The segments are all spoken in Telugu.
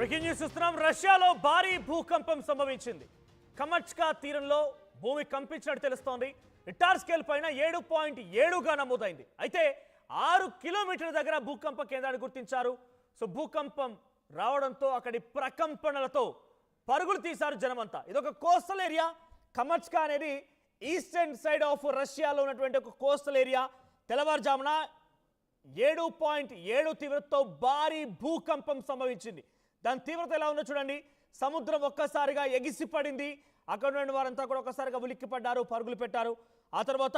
బ్రేకింగ్ న్యూస్ చూస్తున్నాం. రష్యాలో భారీ భూకంపం సంభవించింది. కమచ్కా తీరంలో భూమి కంపించినట్టు తెలుస్తోంది. రిక్టార్ స్కేల్ పైన 7.7గా నమోదైంది. అయితే 6 కిలోమీటర్ల దగ్గర భూకంప కేంద్రాన్ని గుర్తించారు. సో భూకంపం రావడంతో అక్కడి ప్రకంపనలతో పరుగులు తీశారు జనమంతా. ఇదొక కోస్టల్ ఏరియా. కమచ్కా అనేది ఈస్టర్న్ సైడ్ ఆఫ్ రష్యాలో ఉన్నటువంటి ఒక కోస్టల్ ఏరియా. తెల్లవారుజామున 7.7 తీవ్రతతో భారీ భూకంపం సంభవించింది. దాని తీవ్రత ఎలా ఉందో చూడండి. సముద్రం ఒక్కసారిగా ఎగిసిపడింది. అక్కడ ఉన్న వారంతా కూడా ఒక్కసారిగా ఉలిక్కిపడ్డారు, పరుగులు పెట్టారు. ఆ తర్వాత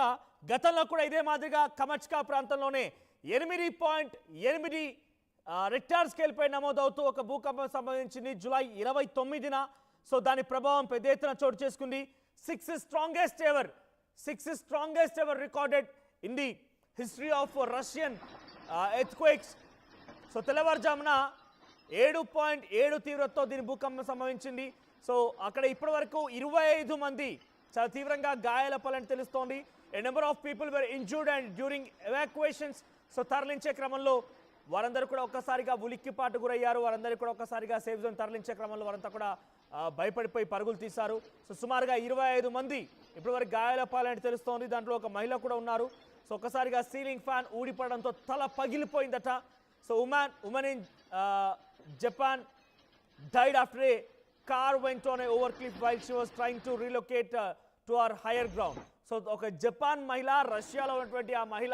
గతంలో కూడా ఇదే మాదిరిగా కమచ్కా ప్రాంతంలోనే 8.8 రిక్టార్ స్కేల్ పై నమోదవుతూ ఒక భూకంపం సంభవించింది జూలై 29న. సో దాని ప్రభావం పెద్ద ఎత్తున చోటు చేసుకుంది. 6 strongest ever recorded in the history of Russian earthquakes. So తెల్లవారుజామున 7.7 తీవ్రతతో దీని భూకంపం సంభవించింది. సో అక్కడ ఇప్పటి వరకు 25 మంది చాలా తీవ్రంగా గాయాల పాలని తెలుస్తోంది. A number of people were injured and during evacuations. So తరలించే క్రమంలో వారందరూ కూడా ఒక్కసారిగా ఉలిక్కిపాటు గురయ్యారు. వారందరూ కూడా ఒక్కసారిగా సేఫ్ జోన్ తరలించే క్రమంలో వారంతా కూడా భయపడిపోయి పరుగులు తీశారు. సో సుమారుగా 25 మంది ఇప్పటివరకు గాయాల పాలని తెలుస్తోంది. దాంట్లో ఒక మహిళ కూడా ఉన్నారు. సో ఒక్కసారిగా సీలింగ్ ఫ్యాన్ ఊడిపడడంతో తల పగిలిపోయిందట. So women in Japan died after a car went on an overcliff while she was trying to relocate to her higher ground. So ఒక జపాన్ మహిళ, రష్యాలో ఉన్నటువంటి ఆ మహిళ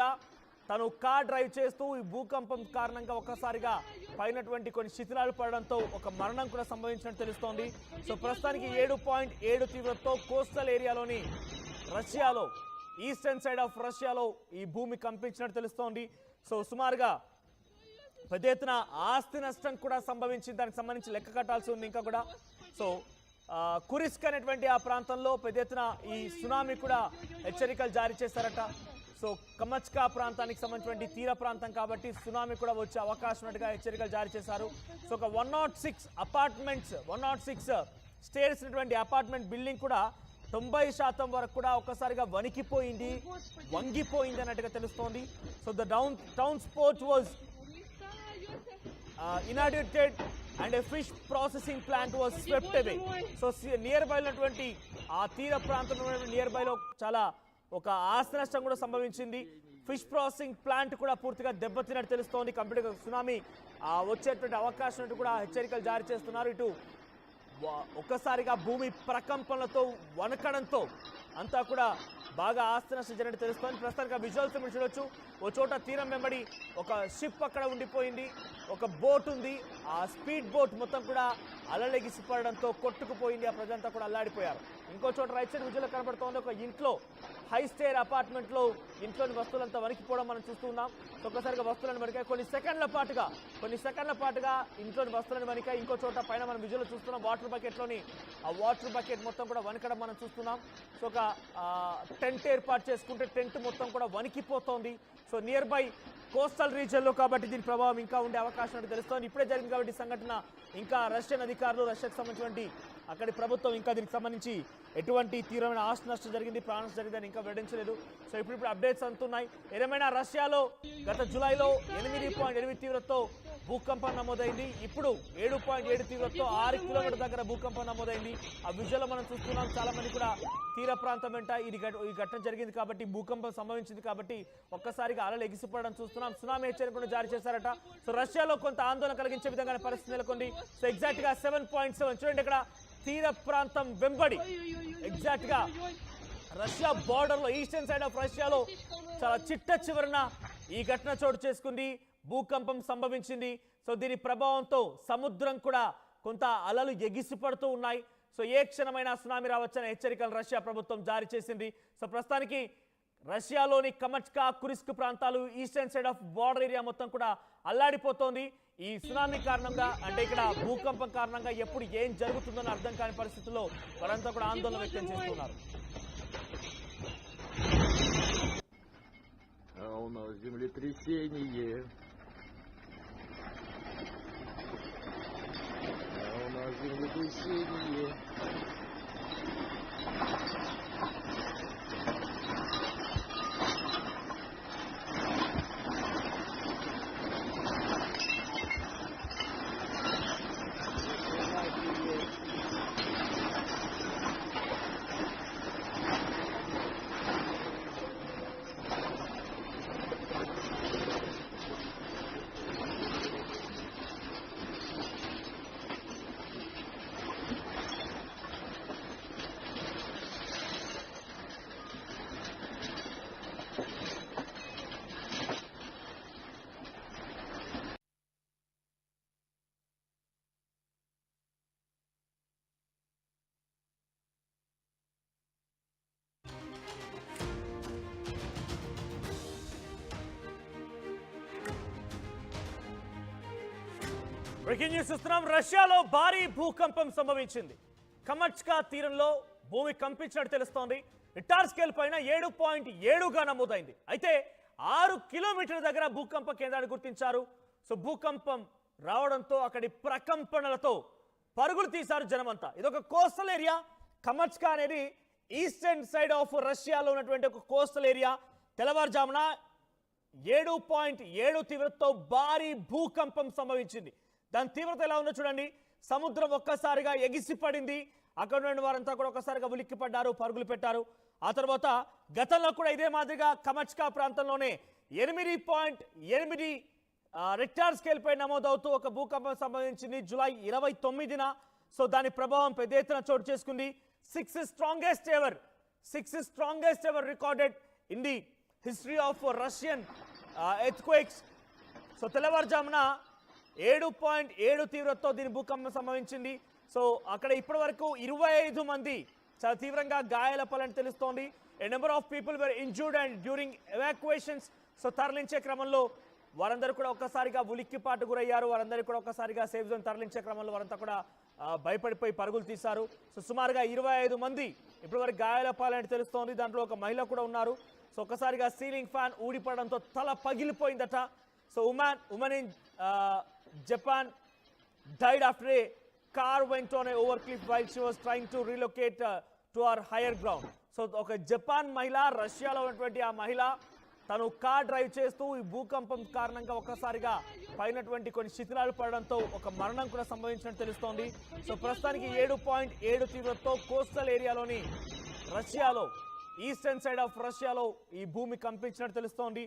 తను కార్ డ్రైవ్ చేస్తూ ఈ భూకంపం కారణంగా ఒక్కసారిగా పైనటువంటి కొన్ని శిథిలాలు పడడంతో ఒక మరణం కూడా సంభవించినట్టు తెలుస్తోంది. సో ప్రస్తుతానికి 7.7 తీవ్రతతో కోస్టల్ ఏరియాలోని రష్యాలో ఈస్టర్న్ సైడ్ ఆఫ్ రష్యాలో ఈ భూమి కంపించినట్టు తెలుస్తోంది. సో సుమారుగా పెద్ద ఎత్తున ఆస్తి నష్టం కూడా సంభవించింది. దానికి సంబంధించి లెక్క కట్టాల్సి ఉంది ఇంకా కూడా. సో కురిస్క్ అనేటువంటి ఆ ప్రాంతంలో పెద్ద ఎత్తున ఈ సునామీ కూడా హెచ్చరికలు జారీ చేశారట. సో కమచ్కా ప్రాంతానికి సంబంధించినటువంటి తీర ప్రాంతం కాబట్టి సునామీ కూడా వచ్చే అవకాశం ఉన్నట్టుగా హెచ్చరికలు జారీ చేశారు. సో ఒక 106 స్టేర్స్ ఉన్నటువంటి అపార్ట్మెంట్ బిల్డింగ్ కూడా 90% వరకు కూడా ఒక్కసారిగా వంగిపోయింది అన్నట్టుగా తెలుస్తోంది. So the town sport was inundated and a fish processing plant was swept away. So near by ఉన్నటువంటి ఆ తీర ప్రాంతంలో నియర్ బైలో చాలా ఒక ఆస్తి నష్టం కూడా సంభవించింది. ఫిష్ ప్రాసెసింగ్ ప్లాంట్ కూడా పూర్తిగా దెబ్బతిన్నట్టు తెలుస్తోంది. కంప్లీట్గా సునామీ వచ్చేటువంటి అవకాశం కూడా హెచ్చరికలు జారీ చేస్తున్నారు. ఇటు ఒక్కసారిగా భూమి ప్రకంపనలతో వణకడంతో అంతా కూడా బాగా ఆస్తి నష్టం జరిగినట్టు తెలుస్తోంది. ప్రస్తుతానికి విజువల్స్ మీరు చూడొచ్చు. ఓ చోట తీరం వెంబడి ఒక షిప్ అక్కడ ఉండిపోయింది. ఒక బోట్ ఉంది. ఆ స్పీడ్ బోట్ మొత్తం కూడా అలలెగిసిపడడంతో కొట్టుకుపోయింది. ఆ ప్రజలంతా కూడా అల్లాడిపోయారు. ఇంకో చోట రైట్ సైడ్ విజువల్ కనబడుతోంది. ఒక ఇంట్లో హై స్టేర్ అపార్ట్మెంట్లో ఇంట్లోని వస్తువులంతా వణికిపోవడం మనం చూస్తున్నాం. ఒక్కసారిగా వస్తువులను వణికాయి. కొన్ని సెకండ్ల పాటుగా ఇంట్లోని వస్తువులను వణికాయి. ఇంకో చోట పైన మనం విజువల్ చూస్తున్నాం. వాటర్ బకెట్లోని ఆ వాటర్ బకెట్ మొత్తం కూడా వణకడం మనం చూస్తున్నాం. సో ఒక టెంట్ ఏర్పాటు చేసుకుంటే టెంట్ మొత్తం కూడా వణికిపోతోంది. సో నియర్ బై కోస్టల్ రీజియన్లో కాబట్టి దీని ప్రభావం ఇంకా ఉండే అవకాశం తెలుస్తోంది. ఇప్పుడే జరిగింది కాబట్టి సంఘటన ఇంకా రష్యన్ అధికారులు, రష్యాకు సంబంధించినటువంటి అక్కడి ప్రభుత్వం ఇంకా దీనికి సంబంధించి ఎటువంటి తీవ్రమైన ఆస్తి నష్టం జరిగింది, ప్రాణ నష్టం జరిగిందని ఇంకా వెల్లడించలేదు. సో ఇప్పుడు అప్డేట్స్ అందుతున్నాయి. ఏదేమైనా రష్యాలో గత జూలైలో 8.8 తీవ్రతతో భూకంపం నమోదైంది. ఇప్పుడు 7.7 తీవ్రతతో 6 కిలోమీటర్ల దగ్గర భూకంపం నమోదైంది. ఆ విజువల్ మనం చూస్తున్నాం. చాలా మంది కూడా తీర ప్రాంతం వెంట ఈ ఘటన జరిగింది కాబట్టి, భూకంపం సంభవించింది కాబట్టి ఒక్కసారిగా అలలు ఎగిసిపడడం చూస్తున్నాం. సునామీ హెచ్చరికను జారీ చేశారట. సో రష్యాలో కొంత ఆందోళన కలిగించే విధంగా పరిస్థితి నెలకొంది. సో ఎగ్జాక్ట్ గా 7.7 చూడండి. ఇక్కడ తీర ప్రాంతం వెంబడి ఎగ్జాక్ట్ గా రష్యా బార్డర్ లో ఈస్టర్న్ సైడ్ ఆఫ్ రష్యాలో చాలా చిట్ట చివరన ఈ ఘటన చోటు చేసుకుంది. భూకంపం సంభవించింది. సో దీని ప్రభావంతో సముద్రం కూడా కొంత అలలు ఎగిసిపడుతూ ఉన్నాయి. సో ఏ క్షణమైనా సునామీ రావచ్చనే హెచ్చరికలు రష్యా ప్రభుత్వం జారీ చేసింది. సో ప్రస్తుతానికి రష్యాలోని కమచ్కా, కురిస్క్ ప్రాంతాలు, eastern side of border area మొత్తం కూడా అల్లాడిపోతోంది. ఈ సునామీ కారణంగా అంటే ఇక్కడ భూకంపం కారణంగా ఎప్పుడు ఏం జరుగుతుందని అర్థం కాని పరిస్థితుల్లో వారంతా కూడా ఆందోళన వ్యక్తం చేస్తున్నారు. బ్రేకింగ్ న్యూస్ చూస్తున్నాం. రష్యాలో భారీ భూకంపం సంభవించింది. కమచ్కా తీరంలో భూమి కంపించినట్టు తెలుస్తోంది. రిక్టార్ స్కేల్ పైన 7.7గా నమోదైంది. అయితే 6 కిలోమీటర్ల దగ్గర భూకంప కేంద్రాన్ని గుర్తించారు. సో భూకంపం రావడంతో అక్కడి ప్రకంపనలతో పరుగులు తీశారు జనమంతా. ఇదొక కోస్టల్ ఏరియా. కమచ్కా అనేది ఈస్టర్న్ సైడ్ ఆఫ్ రష్యాలో ఉన్నటువంటి ఒక కోస్టల్ ఏరియా. తెల్లవారుజామున 7.7 తీవ్రతతో భారీ భూకంపం సంభవించింది. దాని తీవ్రత ఎలా ఉందో చూడండి. సముద్రం ఒక్కసారిగా ఎగిసిపడింది. అక్కడ ఉన్న వారంతా కూడా ఒక్కసారిగా ఉలిక్కిపడ్డారు, పరుగులు పెట్టారు. ఆ తర్వాత గతంలో కూడా ఇదే మాదిరిగా కమచ్కా ప్రాంతంలోనే 8.8 రిక్టార్ స్కేల్ పై నమోదవుతూ ఒక భూకంపం సంభవించింది జూలై 29న. సో దాని ప్రభావం పెద్ద ఎత్తున చోటు చేసుకుంది. 6 strongest ever recorded in the history of Russian earthquakes. So తెల్లవారుజామున 7.7 తీవ్రతతో దీని భూకంపం సంభవించింది. సో అక్కడ ఇప్పటి వరకు 25 మంది చాలా తీవ్రంగా గాయాలపాలని తెలుస్తోంది. A number of people were injured and during evacuations. So తరలించే క్రమంలో వారందరూ కూడా ఒక్కసారిగా ఉలిక్కిపాటు గురయ్యారు. వారందరూ కూడా ఒక్కసారిగా సేఫ్ జోన్ తరలించే క్రమంలో వారంతా కూడా భయపడిపోయి పరుగులు తీశారు. సో సుమారుగా 25 మంది ఇప్పటివరకు గాయాలపాలని తెలుస్తోంది. దాంట్లో ఒక మహిళ కూడా ఉన్నారు. సో ఒక్కసారిగా సీలింగ్ ఫ్యాన్ ఊడిపడడంతో తల పగిలిపోయిందట. So women in Japan died after a car went on an overcliff while she was trying to relocate to her higher ground. So ఒక జపాన్ మహిళ, రష్యాలో ఉన్నటువంటి ఆ మహిళ తను కార్ డ్రైవ్ చేస్తూ ఈ భూకంపం కారణంగా ఒక్కసారిగా పైనటువంటి కొన్ని శిథిలాలు పడడంతో ఒక మరణం కూడా సంభవించినట్టు తెలుస్తోంది. సో ప్రస్తుతానికి 7.7 తీవ్రతతో కోస్టల్ ఏరియాలోని రష్యాలో ఈస్టర్న్ సైడ్ ఆఫ్ రష్యాలో ఈ భూమి కంపించినట్టు తెలుస్తోంది.